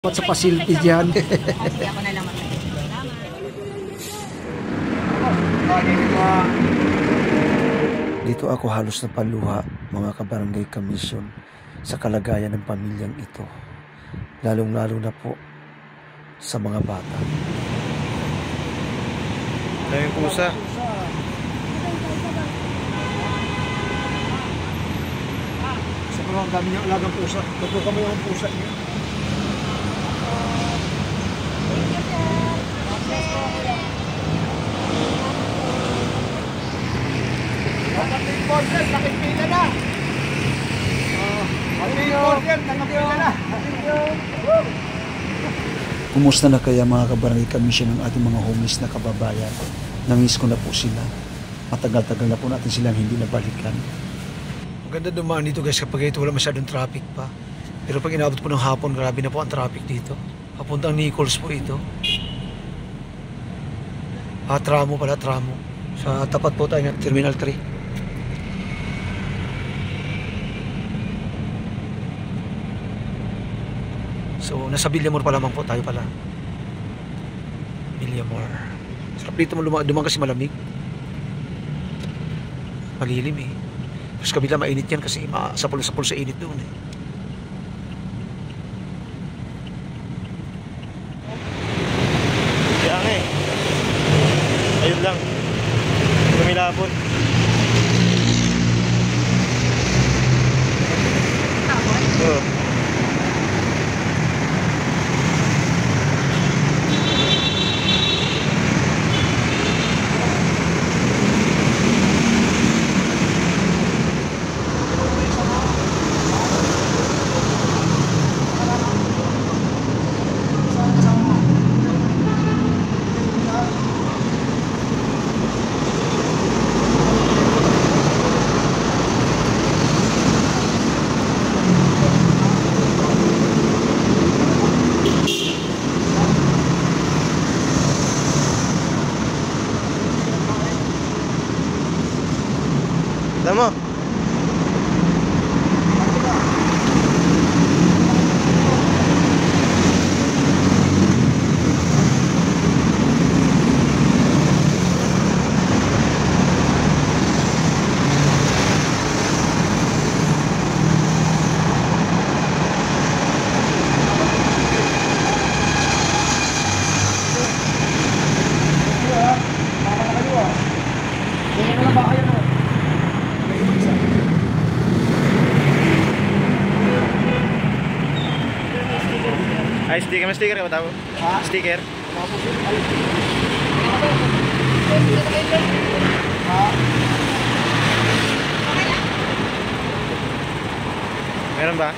Sa facility dyan. Kasi ako na lang Dito ako halos napaluha, mga kabarangay commission, sa kalagayan ng pamilyang ito. Lalong-lalo na po sa mga bata. Daming pusa. Sa mga dami niyang alagang pusa. Tutukan mo yung pusa niya. Nakipila na. Kumusta na kaya mga kabarangay commission ng ating mga homeless na kababayan? Namiss ko na po sila. Matagal-tagal na po natin silang hindi nabalikan. Maganda dumaan dito guys kapag ito wala masyadong traffic pa. Pero pag inabot po ng hapon, grabe na po ang traffic dito. Papuntang Nichols po ito. Tramo pala, tramo. Sa tapat po tayo ng Terminal 3. So, nasa Villamor pa lamang po tayo pala. Villamor. Sarap dito mo dumaan kasi malamig. Malilim eh. Tapos kabila mainit yan kasi sapul-sapul sa init doon eh. Kaya nga eh. Ayun lang. Kumilapon. Oo. Tama. Ay, sticker. May sticker ka ba tao? Ha? Sticker? Meron ba?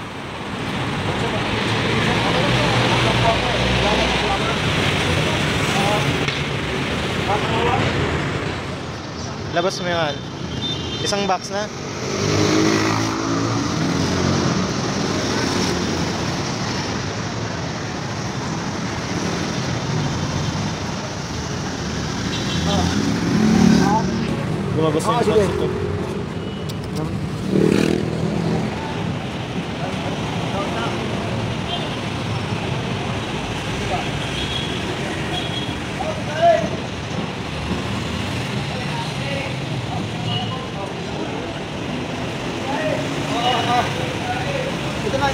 Labas mo yan. Isang box na. Lumabas yung box ito. Ito na.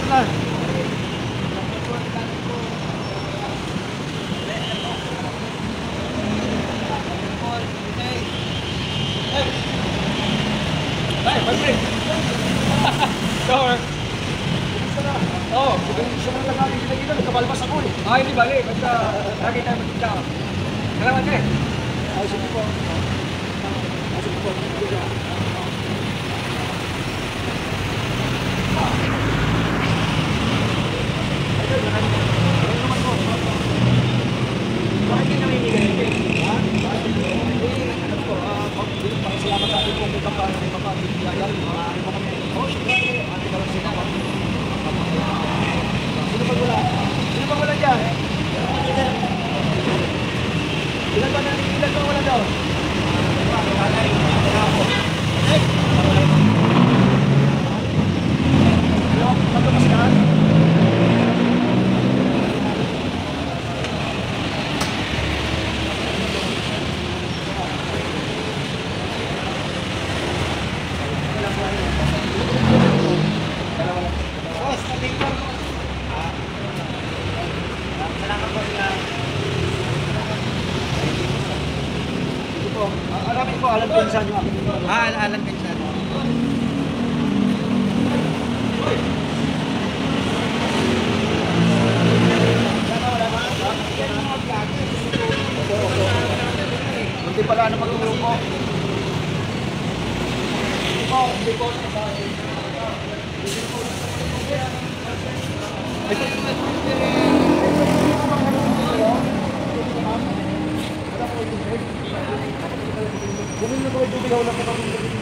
Ay, pwede. Sure. Oo, gusto mo lang natin sila dito. Nagkabalbas ako eh. Ay, hindi bali. Basta lagi tayo magkita. Salamat eh. Ay, sige po. Ay, sige po. Bakit hindi namimigay ito eh? Ha? Bakit hindi namimigay? Alam ko, salamat sa ating kung may papapagbigayan. Marami pa kami. Oh, syempre. Ating kalang sila. Sino ba wala? Sino ba wala dyan? Ilan ba wala daw? Hello? Saan ba kasi Alan Pinsan yung aking Alan Pinsan. Hindi pala na magtutulong Bumili na ko yung tubig, wala ko kami tubig.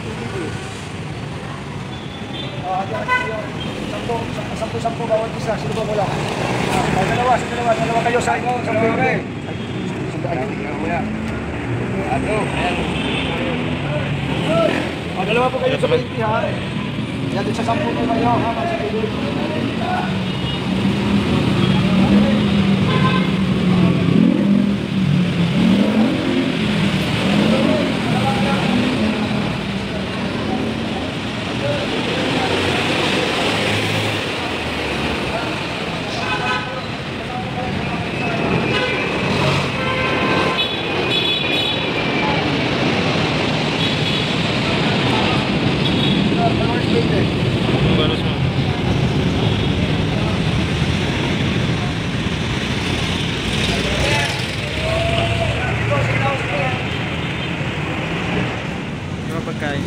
Sampu bawat isa, sino ba wala? Dalawa kayo sa inyo, sa tubig. Dalawa po kayo sa 20 ha. Yan din sa 10 po kayo ha, sa tubig. Balos mo. Yung pagkain.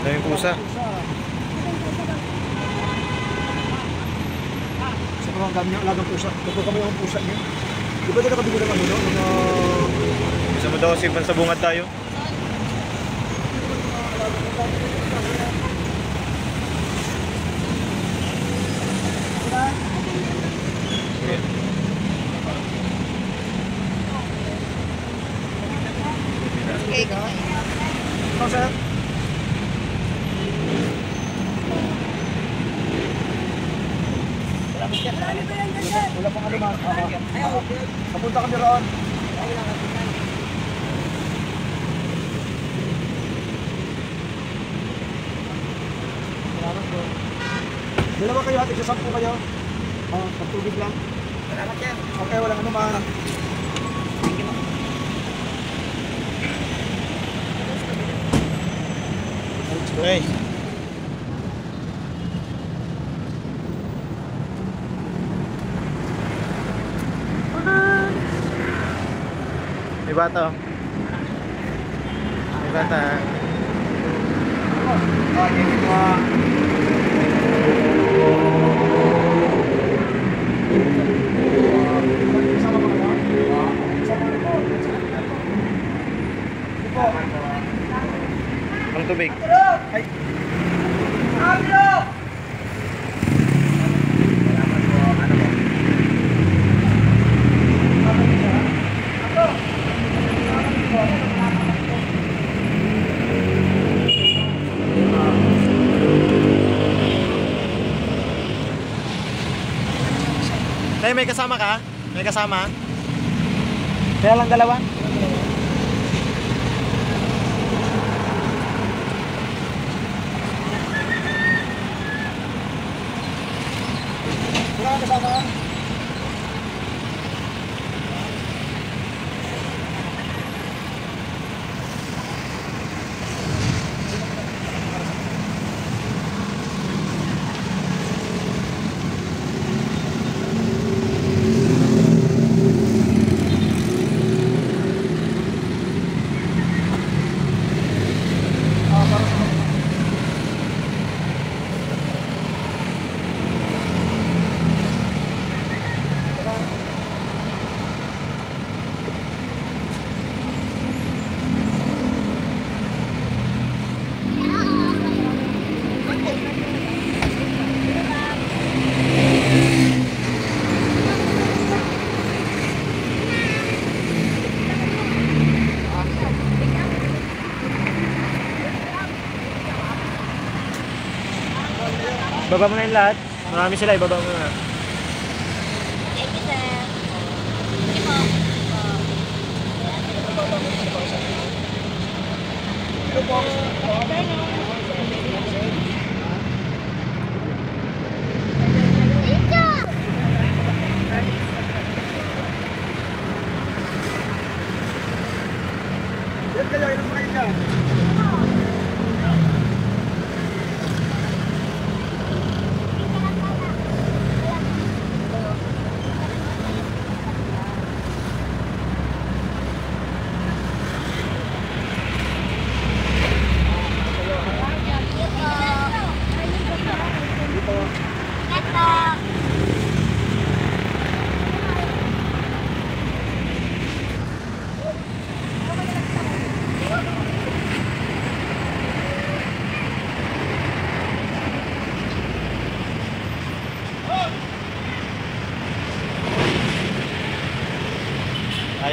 Daming pusa. Sa mga dami niya, alagang pusa. Ito kami ang pusa niya. Di ba nakabili ng ano, mga... Gusto mo daw kasi pansabungat tayo? Ito, sir. Wala pang aluman. Kapunta kami roon. Salamat po. Dalawa kayo, hati sa 10 kayo. Pagtubig lang. Salamat yan. Okay, walang anuman. Okay. May bata. May bata. Ang tubig. Ay. Tay, may kasama ka? May kasama? Kaya lang dalawa. Wala ka kasama. Baba mo na yung lahat. Marami sila, ibaba mo na. Thank you, sir. Sige po. Thank you.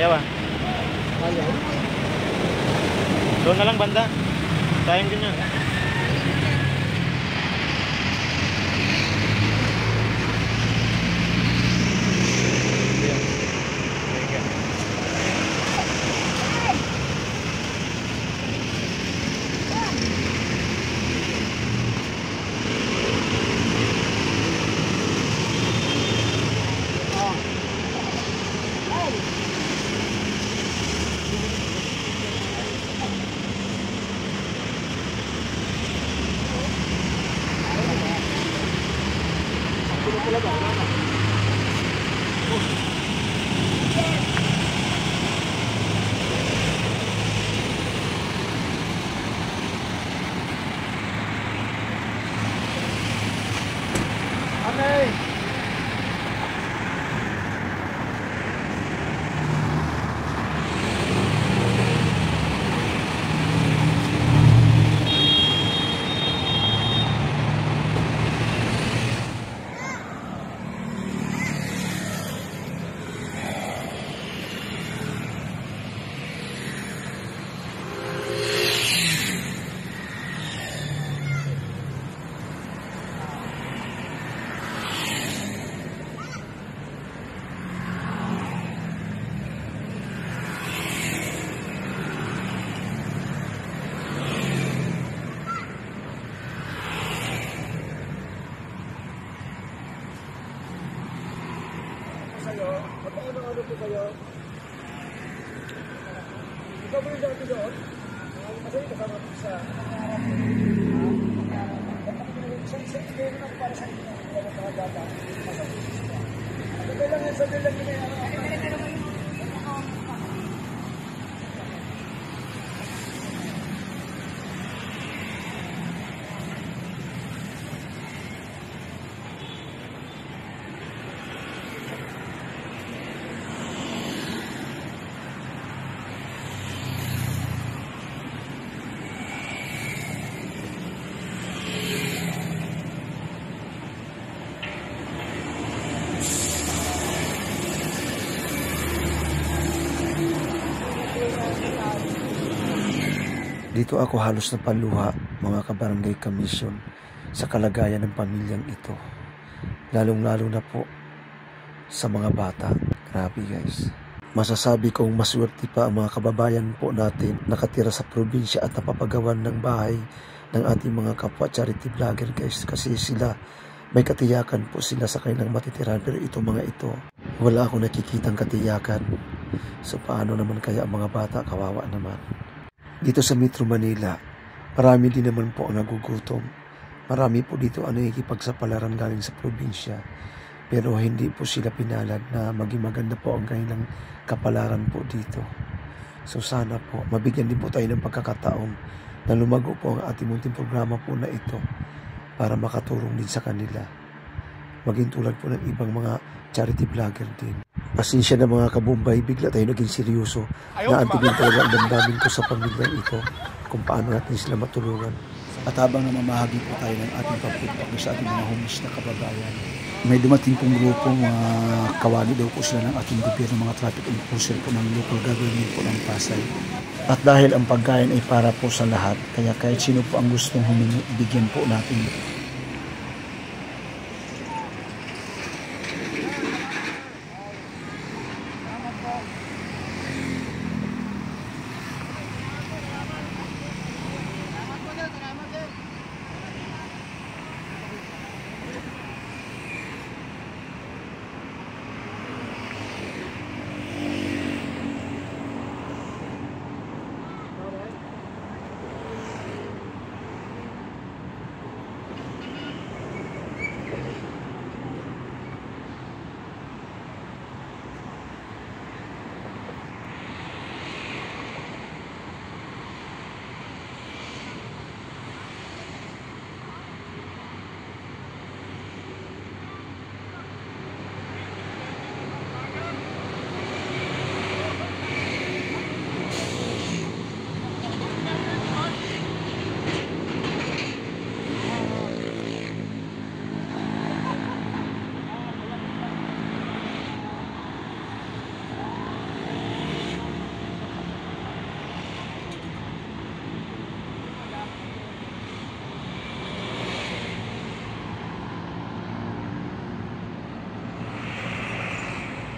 Ayaw ah. Doon na lang banda. Sayang din yun. Dito ako halos napaluha, mga kabarangay commission, sa kalagayan ng pamilyang ito. Lalong-lalo na po sa mga bata. Grabe guys. Masasabi kong maswerte pa ang mga kababayan po natin nakatira sa probinsya at napapagawan ng bahay ng ating mga kapwa charity vlogger guys. Kasi sila, may katiyakan po sila sa kanilang matitirahan. Pero ito mga ito, wala akong nakikitang katiyakan. So paano naman kaya ang mga bata? Kawawa naman. Dito sa Metro Manila, marami din naman po ang nagugutom. Marami po dito ang nakikipagsapalaran galing sa probinsya. Pero hindi po sila pinalad na maging maganda po ang kanilang kapalaran po dito. So sana po, mabigyan din po tayo ng pagkakataon na lumago po ang ating munting programa po na ito para makatulong din sa kanila. Maging tulad po ng ibang mga charity vlogger din. Pasensya na mga kabumbay, bigla tayo naging seryoso. Naantigin talaga ang damdamin ko sa pamilyang ito kung paano natin sila matulungan. At habang namamahagi po tayo ng ating pagpupag sa ating mga homeless na kababayan, may dumating pong grupo, mga kawali daw po sila ng ating gobyerno, mga traffic enforcer po ng local government po ng Pasay. At dahil ang pagkain ay para po sa lahat, kaya kahit sino po ang gustong humingi, bigyan po natin.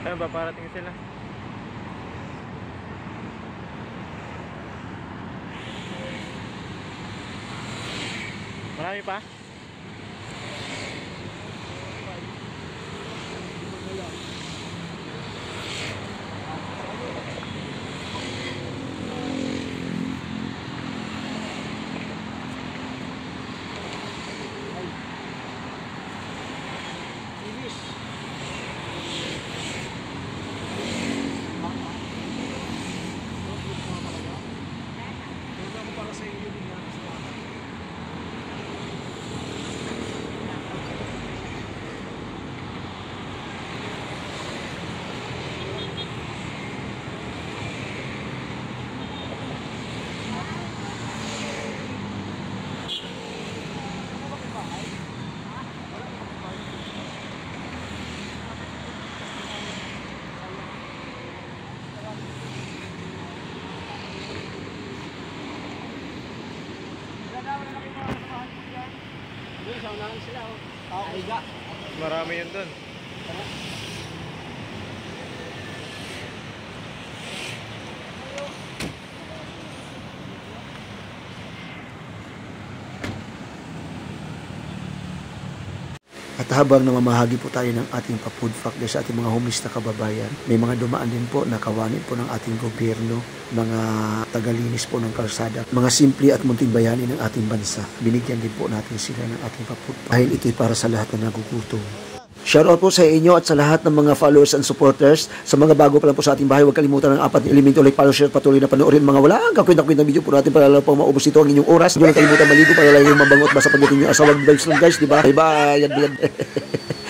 Ano ba, parating sila? Marami pa? Marami yun dun. At habang namamahagi po tayo ng ating pa-food pack sa ating mga homeless na kababayan, may mga dumaan din po na kawanin po ng ating gobyerno, mga tagalinis po ng kalsada, mga simple at munting bayani ng ating bansa. Binigyan din po natin sila ng ating pa-food pack dahil ito'y para sa lahat na nagugutom. Shoutout po sa inyo at sa lahat ng mga followers and supporters. Sa mga bago pa lang po sa ating bahay, huwag kalimutan ng 4 elemento, like, follow, share, patuloy na panoorin mga wala ang kakwenta-kwenta video po natin para lang pang maubos ito ang inyong oras. Huwag kalimutan maligo para lang yung mabangot basta pagdating yung asawag vibes lang guys, di ba? Bye bye!